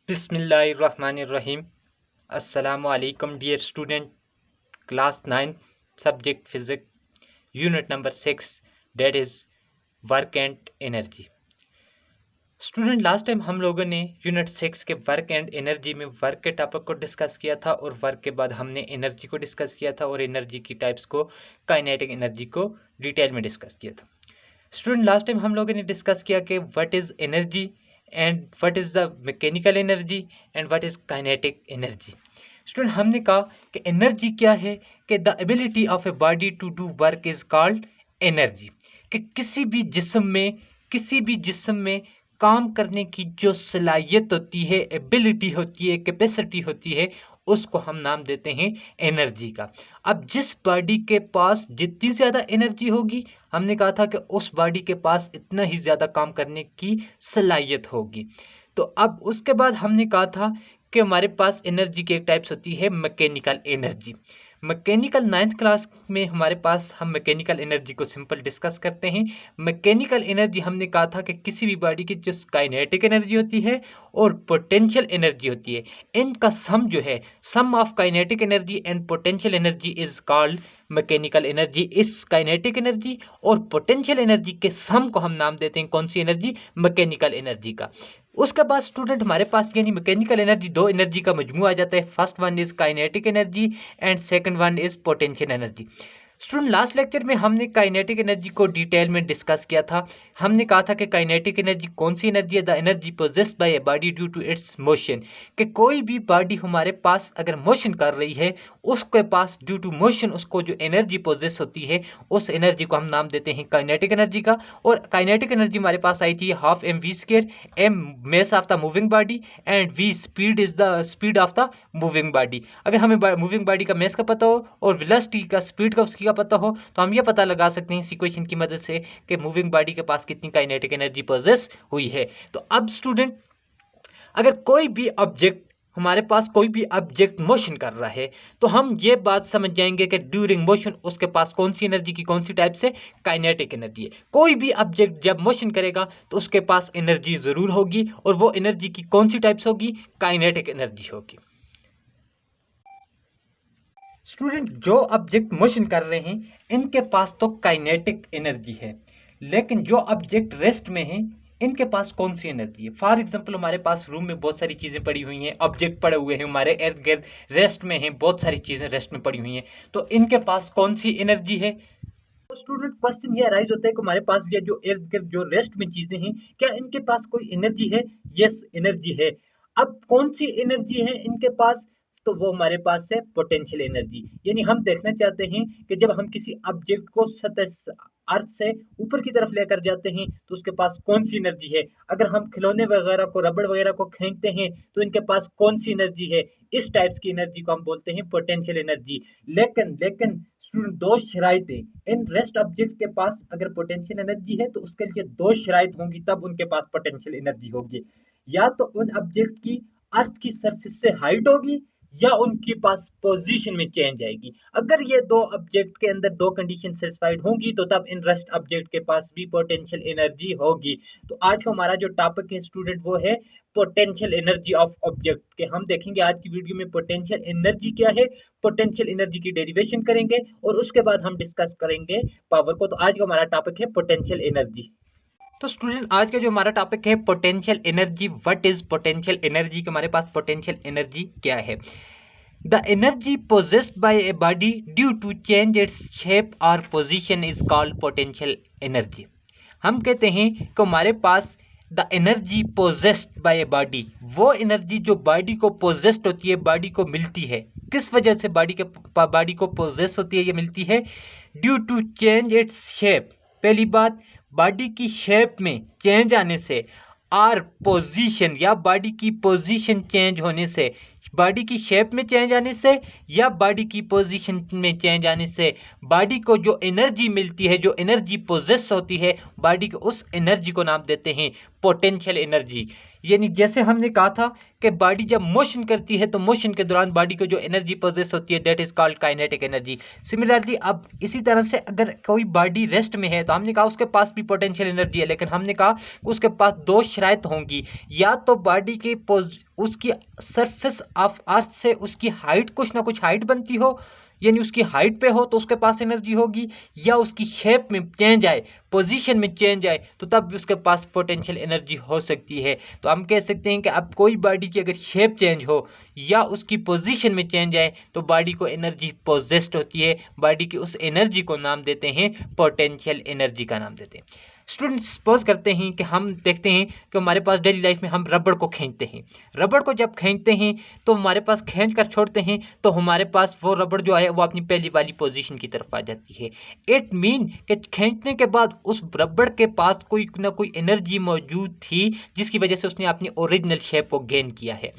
बिस्मिल्लाहिर्रहमानिर्रहीम। अस्सलामुअलैकुम dear student, class 9 subject physics, unit number 6, that is work and energy. Student, last time हम लोगों ने यूनिट 6 के वर्क एंड एनर्जी में वर्क के टॉपिक को डिस्कस किया था और वर्क के बाद हमने एनर्जी को डिस्कस किया था और एनर्जी की टाइप्स को, काइनेटिक एनर्जी को डिटेल में डिस्कस किया था। स्टूडेंट, लास्ट टाइम हम लोगों ने डिस्कस किया कि what is energy and what is the mechanical energy and what is kinetic energy. Student, हमने कहा कि एनर्जी क्या है, कि the ability of a body to do work is called energy. कि किसी भी जिस्म में काम करने की जो सलाहियत होती है, एबिलिटी होती है, कैपेसिटी होती है, उसको हम नाम देते हैं एनर्जी का। अब जिस बॉडी के पास जितनी ज़्यादा एनर्जी होगी, हमने कहा था कि उस बॉडी के पास इतना ही ज़्यादा काम करने की सलाहियत होगी। तो अब उसके बाद हमने कहा था कि हमारे पास एनर्जी की एक टाइप्स होती है mechanical energy. Mechanical 9th class में हमारे पास हम मैकेनिकल एनर्जी को सिंपल डिस्कस करते हैं। मैकेनिकल एनर्जी हमने कहा था कि किसी भी बॉडी की जो काइनेटिक एनर्जी होती है और पोटेंशियल एनर्जी होती है, इनका सम जो है, sum of kinetic energy and potential energy is called mechanical energy. इस काइनेटिक एनर्जी और पोटेंशियल एनर्जी के सम को हम नाम देते हैं कौन सी एनर्जी? मैकेनिकल एनर्जी का। उसके बाद स्टूडेंट हमारे पास यानी मैकेनिकल एनर्जी दो एनर्जी का मजमूआ आ जाता है। First one is kinetic energy and second one is potential energy. Student, last lecture में हमने काइनेटिक एनर्जी को डिटेल में डिस्कस किया था। हमने कहा था कि काइनेटिक एनर्जी कौन सी एनर्जी है? The energy possessed by a body due to its motion. कि कोई भी बॉडी हमारे पास अगर मोशन कर रही है, उसके पास ड्यू टू मोशन उसको जो एनर्जी पोजेस होती है, उस एनर्जी को हम नाम देते हैं काइनेटिक एनर्जी का। और काइनेटिक एनर्जी हमारे पास आई थी half M V square, M mass of the moving body and V speed is the speed of the moving body. अगर हमें मूविंग बॉडी का मेस का पता हो और वेलोसिटी का, स्पीड का उसकी का पता हो, तो हम ये पता लगा सकते हैं इस इक्वेशन की मदद से कि मूविंग बॉडी के पास कितनी काइनेटिक एनर्जी पोजेस हुई है। तो अब स्टूडेंट, अगर कोई भी ऑब्जेक्ट हमारे पास कोई भी ऑब्जेक्ट मोशन कर रहा है, तो हम ये बात समझ जाएंगे कि ड्यूरिंग मोशन उसके पास कौन सी एनर्जी की कौन सी टाइप से काइनेटिक एनर्जी है। कोई भी ऑब्जेक्ट जब मोशन करेगा तो उसके पास एनर्जी जरूर होगी, और वो एनर्जी की कौन सी टाइप्स होगी? काइनेटिक एनर्जी होगी। स्टूडेंट, जो ऑब्जेक्ट मोशन कर रहे हैं, इनके पास तो काइनेटिक एनर्जी है, लेकिन जो ऑब्जेक्ट रेस्ट में हैं, इनके पास कौन सी एनर्जी है? फॉर एग्जांपल, हमारे पास रूम में बहुत सारी चीज़ें पड़ी हुई हैं, ऑब्जेक्ट पड़े हुए हैं, हमारे इर्द गिर्द रेस्ट में हैं, बहुत सारी चीज़ें रेस्ट में पड़ी हुई हैं, तो इनके पास कौन सी एनर्जी है? तो स्टूडेंट, क्वेश्चन ये राइज होता है कि हमारे पास ये जो इर्द गिर्द जो रेस्ट में चीज़ें हैं, क्या इनके पास कोई एनर्जी है? यस, एनर्जी है। अब कौन सी एनर्जी है इनके पास? तो वो हमारे पास है पोटेंशियल एनर्जी। यानी हम देखना चाहते हैं कि जब हम किसी ऑब्जेक्ट को सतह अर्थ से ऊपर की तरफ लेकर जाते हैं तो उसके पास कौन सी एनर्जी है। अगर हम खिलौने वगैरह को, रबड़ वगैरह को खींचते हैं तो इनके पास कौन सी एनर्जी है? इस टाइप्स की एनर्जी को हम बोलते हैं पोटेंशियल एनर्जी। लेकिन स्टूडेंट, दो शराइतें, इन रेस्ट ऑब्जेक्ट के पास अगर पोटेंशियल एनर्जी है तो उसके लिए दो शराइत होंगी, तब उनके पास पोटेंशियल एनर्जी होगी। या तो उन ऑब्जेक्ट की अर्थ की सरफेस से हाइट होगी, या उनके पास पोजीशन में चेंज आएगी। अगर ये दो ऑब्जेक्ट के अंदर दो कंडीशन सेटिस्फाइड होंगी, तो तब इन रेस्ट ऑब्जेक्ट के पास भी पोटेंशियल एनर्जी होगी। तो आज का हमारा जो टॉपिक है स्टूडेंट, वो है पोटेंशियल एनर्जी ऑफ ऑब्जेक्ट। के हम देखेंगे आज की वीडियो में पोटेंशियल एनर्जी क्या है, पोटेंशियल एनर्जी की डेरिवेशन करेंगे, और उसके बाद हम डिस्कस करेंगे पावर को। तो आज का हमारा टॉपिक है पोटेंशियल एनर्जी। तो स्टूडेंट, आज का जो हमारा टॉपिक है potential energy, what is potential energy, कि हमारे पास पोटेंशियल एनर्जी क्या है। The energy possessed by a body due to change its shape और position is called potential energy. हम कहते हैं कि हमारे पास the energy possessed by a body, वो एनर्जी जो बॉडी को पोजेस्ड होती है, बॉडी को मिलती है। किस वजह से बॉडी को पोजेस होती है, ये मिलती है? Due to change its shape. पहली बात, बॉडी की शेप में चेंज आने से, और पोजीशन या बॉडी की पोजीशन चेंज होने से, बॉडी की शेप में चेंज आने से या बॉडी की पोजीशन में चेंज आने से बॉडी को जो एनर्जी मिलती है, जो एनर्जी पोजेस होती है बॉडी को, उस एनर्जी को नाम देते हैं पोटेंशियल एनर्जी। यानी जैसे हमने कहा था कि बॉडी जब मोशन करती है तो मोशन के दौरान बॉडी को जो एनर्जी पोजेस होती है that is called kinetic energy. Similarly अब इसी तरह से अगर कोई बॉडी रेस्ट में है तो हमने कहा उसके पास भी पोटेंशियल एनर्जी है, लेकिन हमने कहा उसके पास दो शराइत होंगी, या तो बॉडी की उसकी सरफेस ऑफ अर्थ से उसकी हाइट कुछ ना कुछ हाइट बनती हो, यानी उसकी हाइट पे हो तो उसके पास एनर्जी होगी, या उसकी शेप में चेंज आए, पोजीशन में चेंज आए तो तब भी उसके पास पोटेंशियल एनर्जी हो सकती है। तो हम कह सकते हैं कि अब कोई बॉडी की अगर शेप चेंज हो या उसकी पोजीशन में चेंज आए तो बॉडी को एनर्जी पोजेस्ड होती है। बॉडी की उस एनर्जी को नाम देते हैं पोटेंशियल एनर्जी का नाम देते हैं। स्टूडेंट सपोज करते हैं कि हम देखते हैं कि हमारे पास डेली लाइफ में हम रबड़ को खींचते हैं, रबड़ को जब खींचते हैं तो हमारे पास खींच कर छोड़ते हैं तो हमारे पास वो रबड़ जो है वो अपनी पहली वाली पोजीशन की तरफ आ जाती है। इट मीन कि खींचने के बाद उस रबड़ के पास कोई ना कोई एनर्जी मौजूद थी जिसकी वजह से उसने अपनी ओरिजिनल शेप को गेन किया है।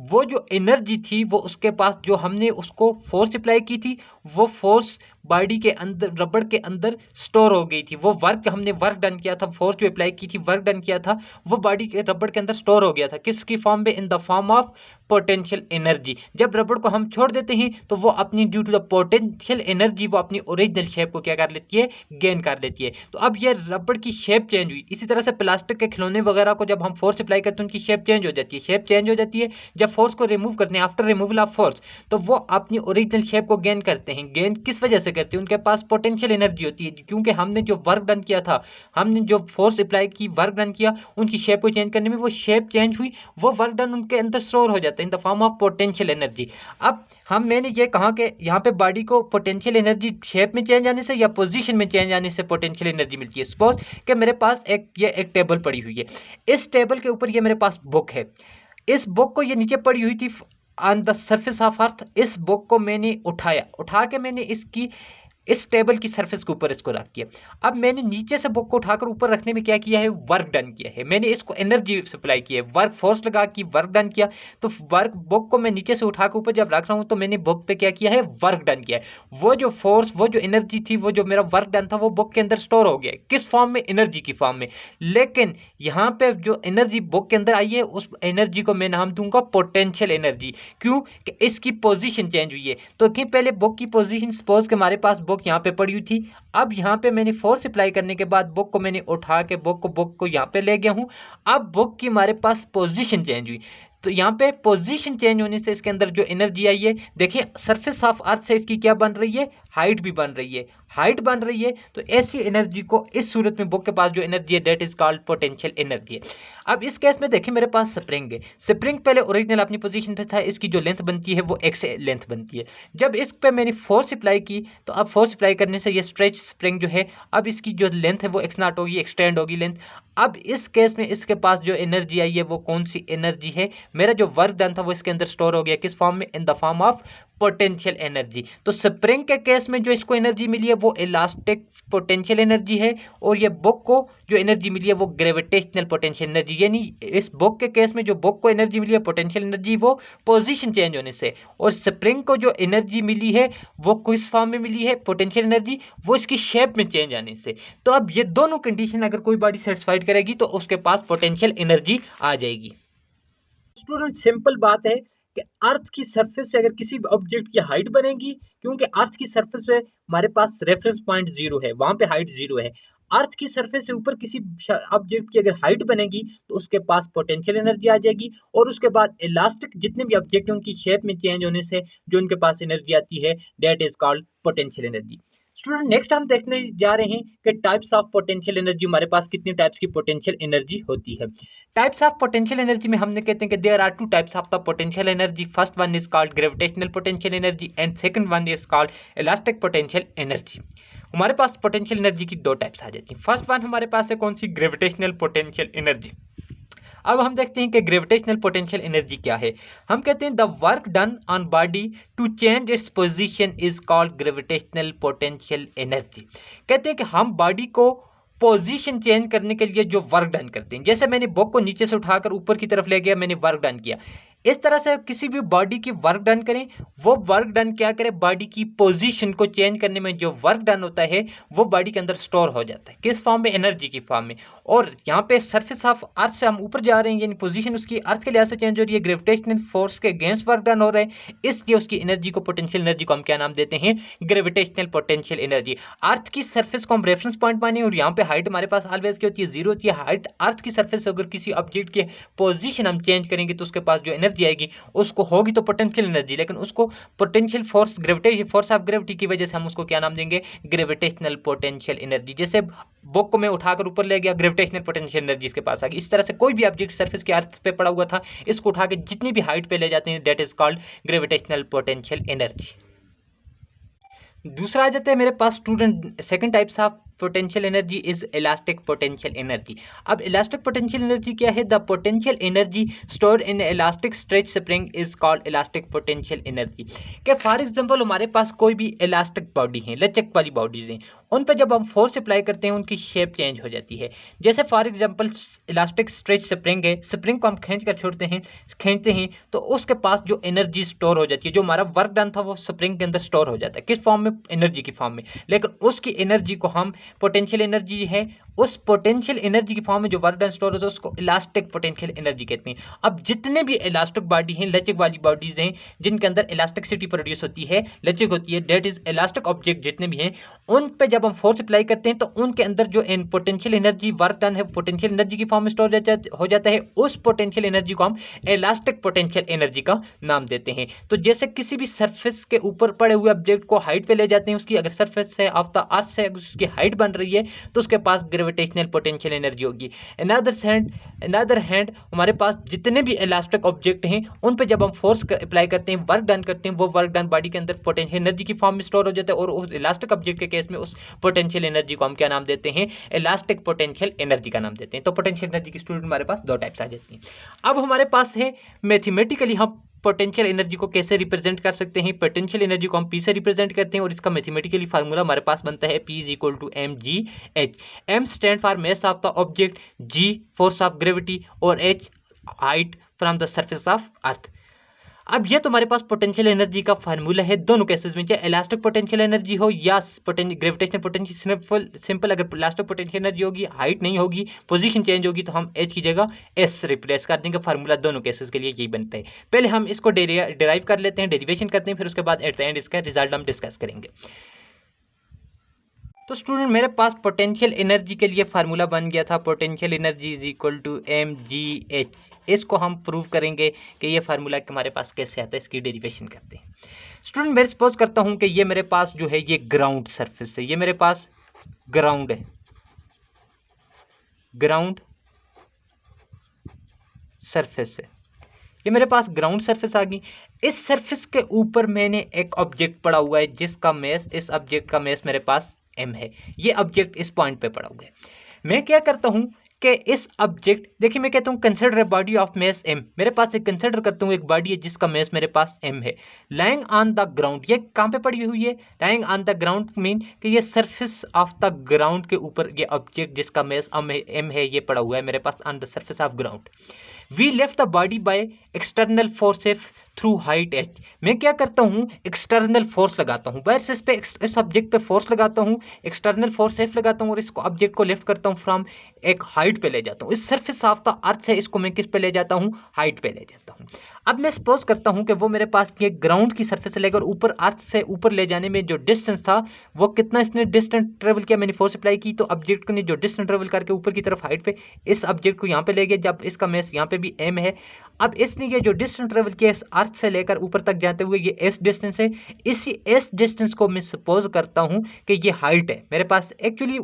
वो जो एनर्जी थी वो उसके पास, जो हमने उसको फोर्स अप्लाई की थी, वो फोर्स बॉडी के अंदर रबड़ के अंदर स्टोर हो गई थी। वो वर्क हमने वर्क डन किया था, फोर्स जो अप्लाई की थी, वर्क डन किया था, वो बॉडी के रबड़ के अंदर स्टोर हो गया था। किसकी फॉर्म में? In the form of potential energy. जब रबड़ को हम छोड़ देते हैं तो वो अपनी due to the potential energy वो अपनी ओरिजिनल शेप को क्या कर लेती है? गेन कर लेती है। तो अब ये रबड़ की शेप चेंज हुई। इसी तरह से प्लास्टिक के खिलौने वगैरह को जब हम फोर्स अप्लाई करते हैं उनकी शेप चेंज हो जाती है। शेप चेंज हो जाती है जब फोर्स को रिमूव करते हैं, आफ्टर रिमूवल ऑफ फोर्स, तो वो अपनी ओरिजिनल शेप को गेन करते हैं। गेन किस वजह से करते हैं? उनके पास पोटेंशियल एनर्जी होती है, क्योंकि हमने जो वर्क डन किया था, हमने जो फोर्स अप्लाई की, वर्क डन किया, उनकी शेप को चेंज करने में वो शेप चेंज हुई, वो वर्क डन उनके अंदर स्टोर हो जाता है in the form of potential energy. अब मैंने ये कहा कि यहाँ पे बॉडी को पोटेंशियल एनर्जी शेप में चेंज आने से या पोजीशन में चेंज आने से पोटेंशियल एनर्जी मिलती है। सपोज कि मेरे पास एक टेबल पड़ी हुई है, इस टेबल के ऊपर ये मेरे पास बुक है, इस बुक को ये नीचे पड़ी हुई थी on the surface of earth. इस बुक को मैंने उठा के मैंने इस टेबल की सरफेस के ऊपर इसको रख दिया। अब मैंने नीचे से बुक को उठाकर ऊपर रखने में क्या किया है? वर्क डन किया है। मैंने इसको एनर्जी सप्लाई की है, वर्क फोर्स लगा की वर्क डन किया। तो वर्क बुक को मैं नीचे से उठाकर ऊपर जब रख रहा हूं तो मैंने बुक पे क्या किया है? वर्क डन किया है। वो जो फोर्स, वो जो एनर्जी थी, वो जो मेरा वर्क डन था, वो बुक के अंदर स्टोर हो गया। किस फॉर्म में? एनर्जी की फॉर्म में। लेकिन यहाँ पे जो एनर्जी बुक के अंदर आई है उस एनर्जी को मैं नाम दूंगा पोटेंशियल एनर्जी। क्यों? कि इसकी पोजीशन चेंज हुई है। तो कि पहले बुक की पोजीशन, सपोज कि हमारे पास बुक यहाँ पे पड़ी हुई थी, अब यहाँ पे मैंने फोर्स अप्लाई करने के बाद बुक को मैंने उठा के बुक को यहाँ पे ले गया हूँ। अब बुक की हमारे पास पोजीशन चेंज हुई, तो यहाँ पे पोजीशन चेंज होने से इसके अंदर जो एनर्जी आई है, देखिए सरफेस ऑफ अर्थ से इसकी क्या बन रही है? हाइट भी बन रही है, हाइट बन रही है। तो ऐसी एनर्जी को, इस सूरत में बुक के पास जो एनर्जी है that is called potential energy है। अब इस केस में देखिए मेरे पास स्प्रिंग है, स्प्रिंग पहले ओरिजिनल अपनी पोजीशन पे था, इसकी जो लेंथ बनती है वो एक्स लेंथ बनती है। जब इस पे मैंने फोर्स अप्लाई की तो अब फोर्स अप्लाई करने से ये स्ट्रेच स्प्रिंग जो है, अब इसकी जो लेंथ है वो एक्स नॉट होगी, एक्सटेंड होगी लेंथ। अब इस केस में इसके पास जो एनर्जी आई है वो कौन सी एनर्जी है? मेरा जो वर्क डन था वो इसके अंदर स्टोर हो गया। किस फॉर्म में? In the form of potential energy. तो स्प्रिंग के केस में जो इसको एनर्जी मिली है वो इलास्टिक पोटेंशियल एनर्जी है, और ये बुक को जो एनर्जी मिली है वो ग्रेविटेशनल पोटेंशियल एनर्जी। यानी इस बुक के केस में जो बुक को एनर्जी मिली है पोटेंशियल एनर्जी, वो पोजीशन चेंज होने से, और स्प्रिंग को जो एनर्जी मिली है वो किस फॉर्म में मिली है? पोटेंशियल एनर्जी, वो इसकी शेप में चेंज आने से। तो अब ये दोनों कंडीशन अगर कोई बॉडी सेटिस्फाइड करेगी तो उसके पास पोटेंशियल एनर्जी आ जाएगी। स्टूडेंट सिंपल बात है कि अर्थ की सरफेस से अगर किसी ऑब्जेक्ट की हाइट बनेगी, क्योंकि अर्थ की सरफेस पे हमारे पास रेफरेंस पॉइंट 0 है, वहां पे हाइट 0 है। अर्थ की सरफेस से ऊपर किसी ऑब्जेक्ट की अगर हाइट बनेगी तो उसके पास पोटेंशियल एनर्जी आ जाएगी, और उसके बाद इलास्टिक जितने भी ऑब्जेक्ट हैं उनकी शेप में चेंज होने से जो उनके पास एनर्जी आती है that is called potential energy. Student next हम देखने जा रहे हैं कि टाइप्स ऑफ पोटेंशियल एनर्जी, हमारे पास कितनी टाइप्स की पोटेंशियल एनर्जी होती है। टाइप्स ऑफ पोटेंशियल एनर्जी में हमने कहते हैं कि there are two types of the potential energy. First one is called gravitational potential energy and second one is called elastic potential energy. हमारे पास पोटेंशियल एनर्जी की दो टाइप्स आ जाती हैं। फर्स्ट वन हमारे पास है कौन सी? Gravitational potential energy. अब हम देखते हैं कि ग्रेविटेशनल पोटेंशियल एनर्जी क्या है। हम कहते हैं the work done on body to change its position is called gravitational potential energy. कहते हैं कि हम बॉडी को पोजीशन चेंज करने के लिए जो वर्क डन करते हैं, जैसे मैंने बुक को नीचे से उठाकर ऊपर की तरफ ले गया, मैंने वर्क डन किया, इस तरह से किसी भी बॉडी की वर्क डन करें, वो वर्क डन क्या करे, बॉडी की पोजीशन को चेंज करने में जो वर्क डन होता है वो बॉडी के अंदर स्टोर हो जाता है। किस फॉर्म में? एनर्जी की फॉर्म में। और यहाँ पे सरफेस ऑफ अर्थ से हम ऊपर जा रहे हैं, यानी पोजीशन उसकी अर्थ के लिहाज से चेंज हो रही है, ग्रेविटेशनल फोर्स के अगेंस्ट वर्क डन हो रहा है, इसलिए उसकी एनर्जी को, पोटेंशियल एनर्जी को हम क्या नाम देते हैं? Gravitational potential energy. अर्थ की सरफेस को हम रेफरेंस पॉइंट माने, और यहाँ पे हाइट हमारे पास ऑलवेज क्या होती है? जीरो होती है। हाइट अर्थ की सरफेस से अगर किसी ऑब्जेक्ट की पोजीशन हम चेंज करेंगे तो उसके पास जो एनर्जी आएगी उसको होगी तो पोटेंशियल एनर्जी, लेकिन उसको potential force, gravitation force of gravity की वजह से हम उसको क्या नाम देंगे? Gravitational potential energy. जैसे बुक को मैं उठाकर ऊपर ले गया, ग्रेविटेशनल पोटेंशियल एनर्जी इसके पास आ गई। इस तरह से कोई भी ऑब्जेक्ट सरफेस के अर्थ पे पड़ा हुआ था, इसको उठा के जितनी भी हाइट पे ले जाते हैं, that is called gravitational potential energy. दूसरा आ जाता है मेरे पास student, second types of potential energy is elastic potential energy. अब इलास्टिक पोटेंशियल एनर्जी क्या है? The potential energy store in elastic stretch spring is called elastic potential energy. क्या फॉर एग्जांपल हमारे पास कोई भी इलास्टिक बॉडी है, लचक वाली बॉडीज हैं, उन पर जब हम फोर्स अप्लाई करते हैं उनकी शेप चेंज हो जाती है। जैसे for example elastic stretch spring है, स्प्रिंग को हम खींच कर छोड़ते हैं, खींचते हैं तो उसके पास जो एनर्जी स्टोर हो जाती है, जो हमारा वर्क डन था वो स्प्रिंग के अंदर स्टोर हो जाता है। किस फॉर्म में? एनर्जी की फॉर्म में। लेकिन उसकी एनर्जी को हम, पोटेंशियल एनर्जी है, उस पोटेंशियल एनर्जी की फॉर्म में जो वर्क डन स्टोर होता है उसको इलास्टिक पोटेंशियल एनर्जी कहते हैं। अब जितने भी इलास्टिक बॉडी हैं, लचक वाली बॉडीज हैं, जिनके अंदर इलास्टिसिटी प्रोड्यूस होती है, लचक होती है, दैट इज इलास्टिक ऑब्जेक्ट जितने भी हैं, उन पे जब हम फोर्स अप्लाई करते हैं तो उनके अंदर जो पोटेंशियल एनर्जी वर्क डन है पोटेंशियल एनर्जी की फॉर्म में स्टोर हो जाता है। उस पोटेंशियल एनर्जी को हम इलास्टिक पोटेंशियल एनर्जी का नाम देते हैं। तो जैसे किसी भी सरफेस के ऊपर पड़े हुए ऑब्जेक्ट को हाइट पे ले जाते हैं, उसकी अगर सरफेस से ऑफ द अर्थ से उसकी हाइट बन रही है तो उसके पास ग्रेविटेशनल पोटेंशियल एनर्जी होगी। अनदर हैंड हमारे पास जितने भी इलास्टिक ऑब्जेक्ट हैं उन पे जब हम फोर्स अप्लाई करते हैं, वर्क डन करते हैं, वो वर्क डन बॉडी के अंदर पोटेंशियल एनर्जी की फॉर्म में स्टोर हो जाता है, और उस इलास्टिक ऑब्जेक्ट के केस में उस पोटेंशियल एनर्जी को हम क्या नाम देते हैं? इलास्टिक पोटेंशियल एनर्जी का नाम देते हैं। तो पोटेंशियल एनर्जी की स्टूडेंट हमारे पास दो टाइप्स आ जाती हैं। अब हमारे पास है मैथमेटिकली हम पोटेंशियल एनर्जी को कैसे रिप्रेजेंट कर सकते हैं। पोटेंशियल एनर्जी को हम पी से रिप्रेजेंट करते हैं और इसका मैथमेटिकली फार्मूला हमारे पास बनता है P = mgh। m stand for mass of the object, g force of gravity और h height from the surface of earth. अब ये तुम्हारे पास पोटेंशियल एनर्जी का फार्मूला है दोनों केसेस में, चाहे इलास्टिक पोटेंशियल एनर्जी हो या ग्रेविटेशनल पोटेंशियल। सिंपल, अगर इलास्टिक पोटेंशियल एनर्जी होगी, हाइट नहीं होगी, पोजीशन चेंज होगी, तो हम h की जगह s रिप्लेस कर देंगे। फार्मूला दोनों केसेस के लिए यही बनता है। पहले हम इसको डिराइव कर लेते हैं, डेरिवेशन करते हैं, फिर उसके बाद एट द एंड इसका रिजल्ट हम डिस्कस करेंगे। तो स्टूडेंट मेरे पास पोटेंशियल एनर्जी के लिए फार्मूला बन गया था, potential energy is equal to mgh। इसको हम प्रूव करेंगे कि ये फार्मूला हमारे पास कैसे आता है, इसकी डेरिवेशन करते हैं। स्टूडेंट मैं सपोज करता हूं कि ये मेरे पास जो है ये ग्राउंड सरफेस है, ये मेरे पास ग्राउंड है, ग्राउंड सरफेस है, ये मेरे पास ग्राउंड सरफेस आ गई। इस सरफेस के ऊपर मैंने एक ऑब्जेक्ट पड़ा हुआ है जिसका मेस, इस ऑब्जेक्ट का मेस मेरे पास m है। ये ऑब्जेक्ट इस पॉइंट पे पड़ा हुआ है। मैं क्या करता हूं कि इस ऑब्जेक्ट, देखिए मैं कहता हूं consider a body of mess m। मेरे पास एक कंसिडर करता हूं एक बॉडी है जिसका मेस मेरे पास m है, लाइंग ऑन द ग्राउंड। ये कहां पे पड़ी हुई है? Lying on the ground mean कि ये सरफेस ऑफ द ग्राउंड के ऊपर ये ऑब्जेक्ट जिसका मेस m है ये पड़ा हुआ है मेरे पास on the surface of ground. We left the body by external forces through height h। मैं क्या करता हूँ? एक्सटर्नल फोर्स लगाता हूँ, बाहर से इस ऑब्जेक्ट पे फोर्स लगाता हूँ, एक्सटर्नल फोर्स F लगाता हूँ और इसको ऑब्जेक्ट को लिफ्ट करता हूँ, फ्रॉम एक हाइट पे ले जाता हूँ। इस सरफेस ऑफ द अर्थ से इसको मैं किस पे ले जाता हूँ? हाइट पे ले जाता हूँ। अब मैं सपोज करता हूँ कि वो मेरे पास ये ग्राउंड की सरफेस से लेकर ऊपर अर्थ से ऊपर ले जाने में जो डिस्टेंस था वो कितना इसने डिस्टेंस ट्रेवल किया, मैंने फोर्स अप्लाई की तो ऑब्जेक्ट ने जो डिस्टेंस ट्रेवल करके ऊपर की तरफ हाइट पे इस ऑब्जेक्ट को यहाँ पे ले गया, जब इसका मेस यहाँ पे भी m है। अब इसने ये जो डिस्टेंस ट्रेवल किया इस अर्थ से लेकर ऊपर तक जाते हुए ये s डिस्टेंस है, इसी s डिस्टेंस को मैं सपोज करता हूँ कि ये हाइट है मेरे पास। एक्चुअली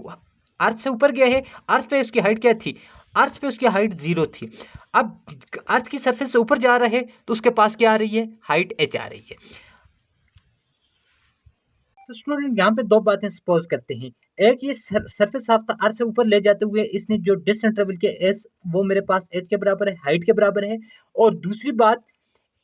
अर्थ से ऊपर गया है, अर्थ पे उसकी हाइट क्या थी? अर्थ पे उसकी हाइट 0 थी। अब अर्थ की सरफेस से ऊपर जा रहा है तो उसके पास क्या आ रही है? हाइट h आ रही है। तो स्टूडेंट यहाँ पे दो बातें सपोज करते हैं, एक ये सरफेस ऑफ द अर्थ से ऊपर ले जाते हुए इसने जो डिस्टेंस ट्रेवल किया s वो मेरे पास h के बराबर है, हाइट के बराबर है। और दूसरी बात,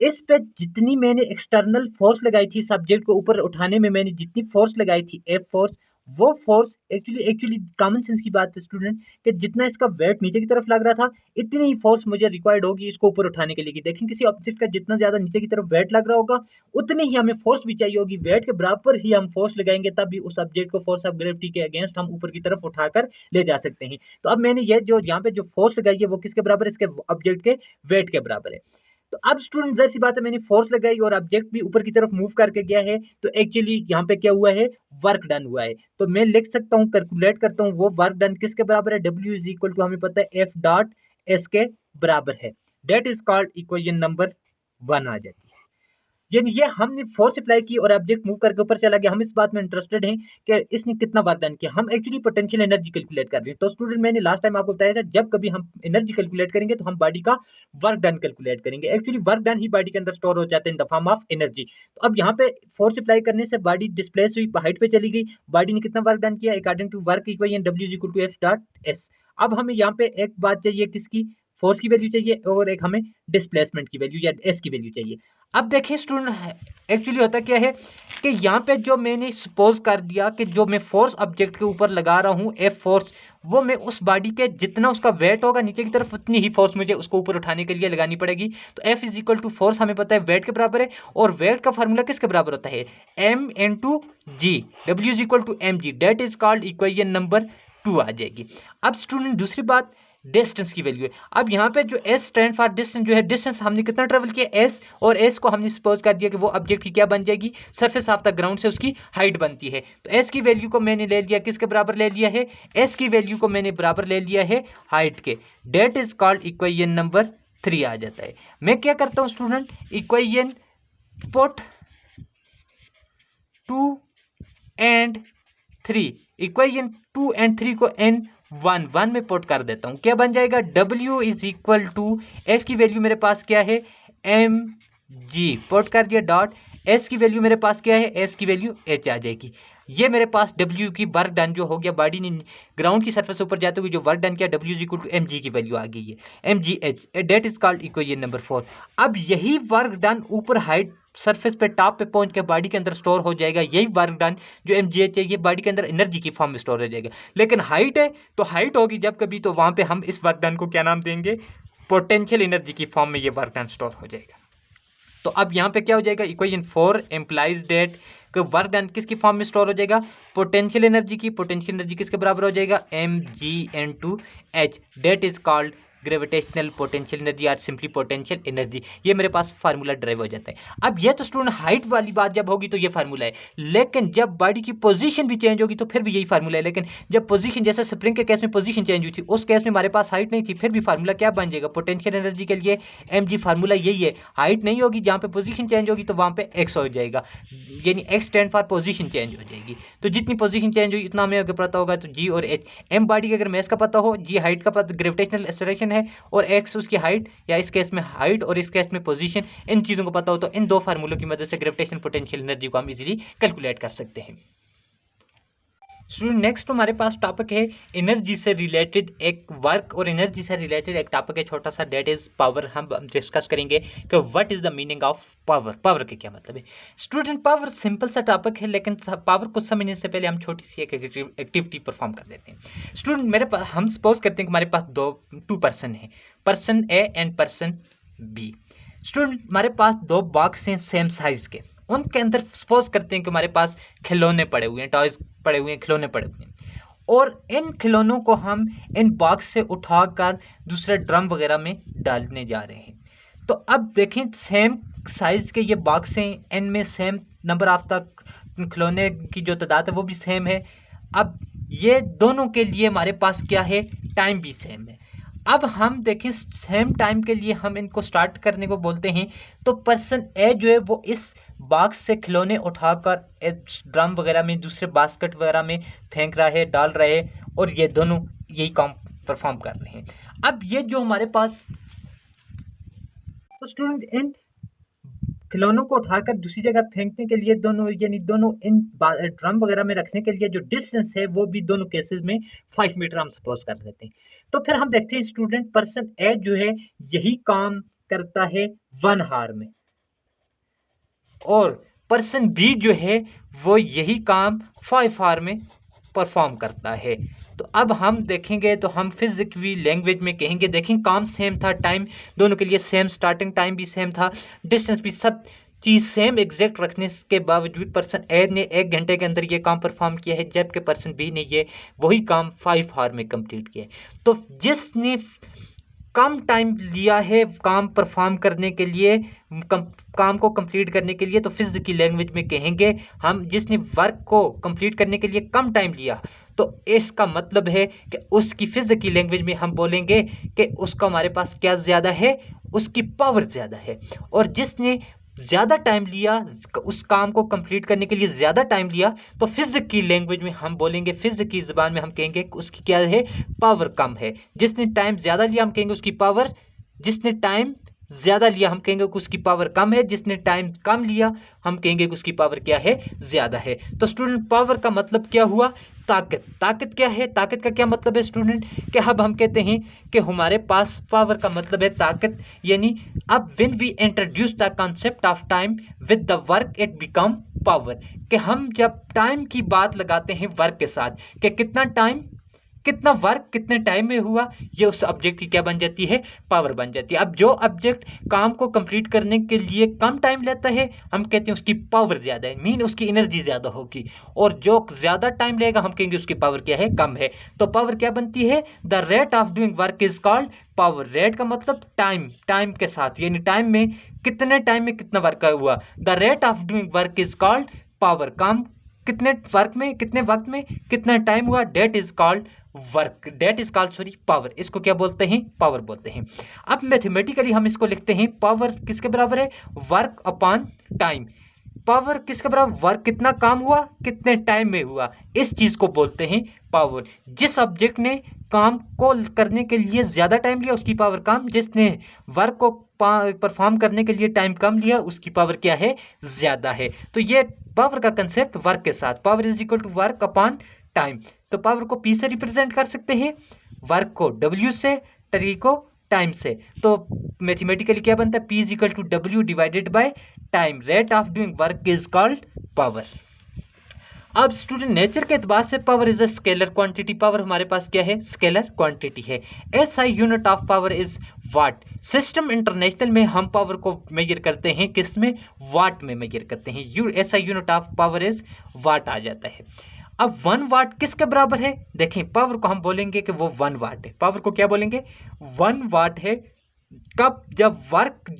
इस पे जितनी मैंने एक्सटर्नल फोर्स लगाई थी सब्जेक्ट को ऊपर उठाने में, मैंने जितनी फोर्स लगाई थी F फोर्स, वो फोर्स एक्चुअली कॉमन सेंस की बात है स्टूडेंट, कि जितना इसका वेट नीचे की तरफ लग रहा था, इतनी ही फोर्स मुझे रिक्वायर्ड होगी इसको ऊपर उठाने के लिए। कि देखें किसी ऑब्जेक्ट का जितना ज्यादा नीचे की तरफ वेट लग रहा होगा, उतनी ही हमें फोर्स भी चाहिए होगी, वेट के बराबर ही हम फोर्स लगाएंगे, तब भी उस ऑब्जेक्ट को फोर्स ऑफ ग्रेविटी के अगेंस्ट हम ऊपर की तरफ उठाकर ले जा सकते हैं। तो अब मैंने ये जो यहाँ पे जो फोर्स लगाई है वो किसके बराबर है, इसके ऑब्जेक्ट के वेट के बराबर है। तो अब स्टूडेंट जाहिर सी बात है, मैंने फोर्स लगाई और ऑब्जेक्ट भी ऊपर की तरफ मूव करके गया है, तो एक्चुअली यहाँ पे क्या हुआ है, वर्क डन हुआ है। तो मैं लिख सकता हूँ, कैलकुलेट करता हूँ, वो वर्क डन किसके बराबर है, डब्ल्यू इज इक्वल टू, हमें पता है एफ डॉट एस के बराबर है। That is called equation number 1 आ जाती है। यानी ये हमने फोर्स अप्लाई की और ऑब्जेक्ट मूव करके ऊपर चला गया, हम इस बात में इंटरेस्टेड हैं कि इसने कितना वर्क डन किया, हम एक्चुअली पोटेंशियल एनर्जी कैलकुलेट कर रहे हैं। तो स्टूडेंट मैंने लास्ट टाइम आपको बताया था, जब कभी हम एनर्जी कैलकुलेट करेंगे तो हम बॉडी का वर्क डन कैलकुलेट करेंगे। एक्चुअली वर्क डन ही बॉडी के अंदर स्टोर हो जाते हैं in the form of energy. तो अब यहाँ पे फोर्स अप्लाई करने से बॉडी डिस्प्लेस हुई, हाइट पे चली गई, बॉडी ने कितना वर्क डन किया, according to work equation W is equal to F dot S. अब हमें यहाँ पे एक बात चाहिए, किसकी, फोर्स की वैल्यू चाहिए, और एक हमें डिस्प्लेसमेंट की वैल्यू या एस की वैल्यू चाहिए। अब देखिए स्टूडेंट, एक्चुअली होता क्या है कि यहाँ पे जो मैंने सपोज कर दिया कि जो मैं फोर्स ऑब्जेक्ट के ऊपर लगा रहा हूँ एफ फोर्स, वो मैं उस बॉडी के जितना उसका वेट होगा नीचे की तरफ, उतनी ही फोर्स मुझे उसको ऊपर उठाने के लिए लगानी पड़ेगी। तो F is equal to force हमें पता है वेट के बराबर है, और वेट का फार्मूला किसके बराबर होता है, M into G, W is equal to M G, that is called equation number 2 आ जाएगी। अब स्टूडेंट दूसरी बात, डिस्टेंस की वैल्यू है। अब यहाँ पे जो एस स्टैंड फॉर डिस्टेंस जो है, डिस्टेंस हमने कितना ट्रेवल किया एस, और एस को हमने सपोज कर दिया कि वो ऑब्जेक्ट की क्या बन जाएगी, सरफेस ऑफ द ग्राउंड से उसकी हाइट बनती है। तो एस की वैल्यू को मैंने ले लिया, किसके बराबर ले लिया है, एस की वैल्यू को मैंने बराबर ले लिया है हाइट के। That is called equation number 3 आ जाता है। मैं क्या करता हूँ student, equation put 2 and 3, equation 2 and 3 को एन वन में पुट कर देता हूं, क्या बन जाएगा, W is equal to, F की वैल्यू मेरे पास क्या है, एम जी, पुट कर दिया डॉट, एस की वैल्यू मेरे पास क्या है, एस की वैल्यू एच आ जाएगी। ये मेरे पास W की वर्क डन जो हो गया, बॉडी ने ग्राउंड की सरफेस ऊपर जाते हुए जो वर्क डन किया, W is equal to M G की वैल्यू आ गई है, M G H, that is called equation number 4। अब यही वर्क डन ऊपर हाइट सरफेस पे टॉप पे पहुंच के बॉडी के अंदर स्टोर हो जाएगा। यही वर्क डन जो एमजीएच है, ये बॉडी के अंदर एनर्जी की फॉर्म में स्टोर हो जाएगा। लेकिन हाइट है तो हाइट होगी जब कभी, तो वहां पे हम इस वर्क डन को क्या नाम देंगे, पोटेंशियल एनर्जी की फॉर्म में ये वर्क डन स्टोर हो जाएगा। तो अब यहाँ पे क्या हो जाएगा, equation 4 implies that work done किसकी फॉर्म में स्टोर हो जाएगा, पोटेंशियल एनर्जी की। पोटेंशियल एनर्जी किसके बराबर हो जाएगा, M G into H, that is called gravitational potential energy और सिंपली पोटेंशियल एनर्जी। ये मेरे पास फार्मूला ड्राइव हो जाता है। अब ये तो स्टूडेंट हाइट वाली बात जब होगी तो ये फार्मूला है, लेकिन जब बॉडी की पोजीशन भी चेंज होगी तो फिर भी यही फार्मूला है। लेकिन जब पोजीशन, जैसे स्प्रिंग के केस में पोजीशन चेंज हुई थी, उस केस में हमारे पास हाइट नहीं थी, फिर भी फार्मूला क्या बन जाएगा, पोटेंशियल एनर्जी के लिए एम जी, फार्मूला यही है। हाइट नहीं होगी, जहाँ पे पोजीशन चेंज होगी तो वहाँ पे एक्स हो जाएगा, यानी x stand for position change हो जाएगी। तो जितनी पोजीशन चेंज हुई इतना हमें अगर पता होगा, तो जी और एच, एम बॉडी के अगर मैस का पता हो, जी हाइट का पता ग्रेविटेशनल एक्सेलरेशन है, और एक्स उसकी हाइट, या इस केस में हाइट और इस केस में पोजीशन, इन चीज़ों को पता हो तो इन दो फार्मूलों की मदद से ग्रेविटेशनल पोटेंशियल एनर्जी को हम इजीली कैलकुलेट कर सकते हैं। स्टूडेंट नेक्स्ट हमारे पास टॉपिक है एनर्जी से रिलेटेड एक वर्क, और एनर्जी से रिलेटेड एक टॉपिक है छोटा सा, डेट इज पावर। हम डिस्कस करेंगे कि what is the meaning of power, power के क्या मतलब है। स्टूडेंट पावर सिंपल सा टॉपिक है, लेकिन पावर को समझने से पहले हम छोटी सी एक एक्टिविटी परफॉर्म कर लेते हैं। स्टूडेंट मेरे पास, हम सपोज करते हैं कि हमारे पास टू पर्सन है, person A and person B. Student हमारे पास दो बॉक्स हैं सेम साइज के, उनके अंदर सपोज करते हैं कि हमारे पास खिलौने पड़े हुए हैं, टॉयज पड़े हुए हैं, खिलौने पड़े हुए हैं, और इन खिलौनों को हम इन बॉक्स से उठाकर दूसरे ड्रम वगैरह में डालने जा रहे हैं। तो अब देखें, सेम साइज के ये बॉक्स हैं, इनमें सेम नंबर ऑफ तक खिलौने की जो तादाद है वो भी सेम है। अब ये दोनों के लिए हमारे पास क्या है, टाइम भी सेम है। अब हम देखें, सेम टाइम के लिए हम इनको स्टार्ट करने को बोलते हैं। तो पर्सन ए जो है वो इस बॉक्स से खिलौने उठाकर ड्रम वगैरह में, दूसरे बास्केट वगैरह में फेंक रहा है, डाल रहा है, और ये दोनों यही काम परफॉर्म कर रहे हैं। अब ये जो हमारे पास, तो स्टूडेंट इन खिलौनों को उठाकर दूसरी जगह फेंकने के लिए दोनों, यानी दोनों इन ड्रम वगैरह में रखने के लिए जो डिस्टेंस है वो भी दोनों केसेस में 5 मीटर हम सपोज कर देते हैं। तो फिर हम देखते हैं स्टूडेंट, पर्सन ए जो है यही काम करता है 1 आवर में, और पर्सन बी जो है वो यही काम 5 आवर में परफॉर्म करता है। तो अब हम देखेंगे तो हम फिजिक्स की लैंग्वेज में कहेंगे, देखें काम सेम था, टाइम दोनों के लिए सेम, स्टार्टिंग टाइम भी सेम था, डिस्टेंस भी, सब चीज़ सेम एग्जैक्ट रखने के बावजूद पर्सन ए ने 1 घंटे के अंदर ये काम परफॉर्म किया है, जबकि पर्सन बी ने ये वही काम 5 आवर में कंप्लीट किया है। तो जिसने कम टाइम लिया है काम परफॉर्म करने के लिए, काम को कंप्लीट करने के लिए, तो फिजिक्स की लैंग्वेज में कहेंगे हम, जिसने वर्क को कंप्लीट करने के लिए कम टाइम लिया, तो इसका मतलब है कि उसकी फिजिक्स की लैंग्वेज में हम बोलेंगे कि उसका हमारे पास क्या ज़्यादा है, उसकी पावर ज़्यादा है। और जिसने ज़्यादा टाइम लिया, उस काम को कंप्लीट करने के लिए ज़्यादा टाइम लिया, तो फिजिक्स की लैंग्वेज में हम बोलेंगे, फिजिक्स की ज़बान में हम कहेंगे कि उसकी क्या है, पावर कम है। जिसने टाइम ज़्यादा लिया हम कहेंगे उसकी पावर, जिसने टाइम ज़्यादा लिया हम कहेंगे कि उसकी पावर कम है, जिसने टाइम कम लिया हम कहेंगे कि उसकी पावर क्या है, ज़्यादा है। तो स्टूडेंट पावर का मतलब क्या हुआ, ताकत। ताकत क्या है, ताकत का क्या मतलब है स्टूडेंट, कि अब हम कहते हैं कि हमारे पास पावर का मतलब है ताकत, यानी अब when we introduce the concept of time with the work it become power, कि हम जब टाइम की बात लगाते हैं वर्क के साथ, कि कितना टाइम, कितना वर्क कितने टाइम में हुआ, ये उस ऑब्जेक्ट की क्या बन जाती है, पावर बन जाती है। अब जो ऑब्जेक्ट काम को कंप्लीट करने के लिए कम टाइम लेता है हम कहते हैं उसकी पावर ज़्यादा है, मीन उसकी एनर्जी ज़्यादा होगी, और जो ज़्यादा टाइम लेगा हम कहेंगे उसकी पावर क्या है, कम है। तो पावर क्या बनती है, the rate of doing work is called power. Rate का मतलब टाइम, टाइम के साथ, यानी टाइम में, कितने टाइम में कितना वर्क हुआ, the rate of doing work is called power. काम कितने वर्क में, कितने वक्त में कितना टाइम हुआ, that is called work, that is called sorry power. इसको क्या बोलते हैं, पावर बोलते हैं। अब मैथमेटिकली हम इसको लिखते हैं, पावर किसके बराबर है, वर्क अपॉन टाइम। पावर किसके बराबर, वर्क कितना काम हुआ कितने टाइम में हुआ, इस चीज को बोलते हैं पावर। जिस ऑब्जेक्ट ने काम को करने के लिए ज्यादा टाइम लिया उसकी पावर कम, जिसने वर्क को परफॉर्म करने के लिए टाइम कम लिया उसकी पावर क्या है, ज्यादा है। तो ये पावर का कंसेप्ट वर्क के साथ, power is equal to work upon time. तो पावर को P से रिप्रेजेंट कर सकते हैं, वर्क को W से, टी को टाइम से। तो मैथमेटिकली क्या बनता है, P is equal to W divided by time, rate of doing work is called power. अब स्टूडेंट नेचर के एतबार से power is a scalar quantity, power हमारे पास क्या है, स्केलर क्वांटिटी है। SI unit of power is watt. System international में हम पावर को मेजर करते हैं किस में, वाट में मेजर करते हैं। SI unit of power is watt आ जाता है। अब 1 वाट किसके बराबर है, देखें पावर को हम बोलेंगे कि वो 1 वाट है, पावर को क्या बोलेंगे, 1 वाट है। कब, जब वर्क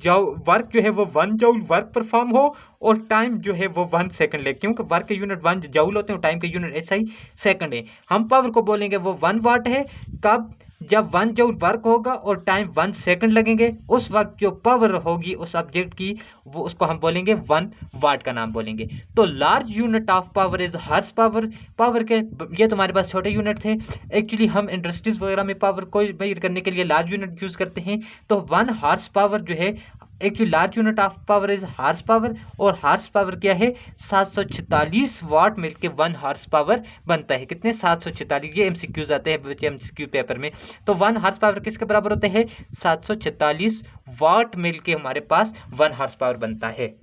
जो है वो 1 जूल वर्क परफॉर्म हो और टाइम जो है वो 1 सेकंड ले, क्योंकि वर्क के यूनिट 1 जूल होते हैं, टाइम के यूनिट SI सेकंड है। हम पावर को बोलेंगे वो 1 वाट है, कब, जब 1 जूल वर्क होगा और टाइम 1 सेकंड लगेंगे, उस वक्त जो पावर होगी उस ऑब्जेक्ट की, वो उसको हम बोलेंगे 1 वाट का नाम बोलेंगे। तो large unit of power is horse power. Power के ये तुम्हारे पास छोटे यूनिट थे, एक्चुअली हम इंडस्ट्रीज वगैरह में पावर को मेजर करने के लिए लार्ज यूनिट यूज करते हैं। तो 1 हॉर्स पावर जो है, actually large unit of power is horse power, और हॉर्स पावर क्या है, 746 वाट मिलके 1 हॉर्स पावर बनता है। कितने, 746, ये MCQs आते हैं बच्चे MCQ पेपर में। तो 1 हॉर्स पावर किसके बराबर होते हैं, 746 वाट मिलके हमारे पास 1 हॉर्स पावर बनता है।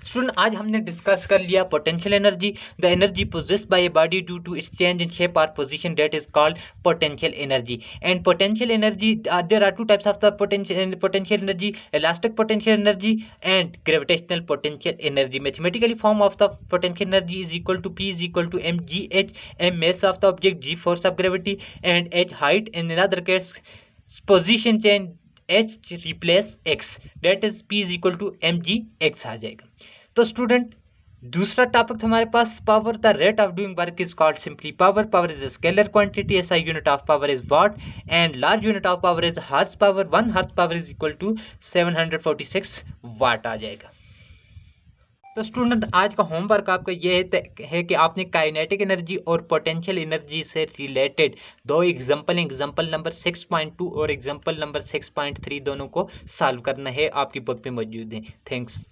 स्टूडेंट आज हमने डिस्कस कर लिया potential energy, the energy possessed by a body due to its change in shape और position, that is called potential energy. And potential energy, there are 2 types of the potential energy, elastic potential energy and gravitational potential energy. Mathematically form of the potential energy is equal to P is equal to mgh, m mass of the object, g force of gravity and h height, in another case position change h replace x, that is P is equal to mgx आ जाएगा। तो student दूसरा topic हमारे पास power, the rate of doing work is called simply power. Power is a scalar quantity, SI unit of power is watt and large unit of power is horse power. 1 horse power is equal to 746 watt आ जाएगा। तो student आज का homework आपका ये है कि आपने काइनेटिक एनर्जी और पोटेंशियल एनर्जी से रिलेटेड 2 एग्जांपल नंबर 6.2 और एग्जांपल नंबर 6.3 दोनों को सॉल्व करना है, आपकी बुक में मौजूद है। थैंक्स।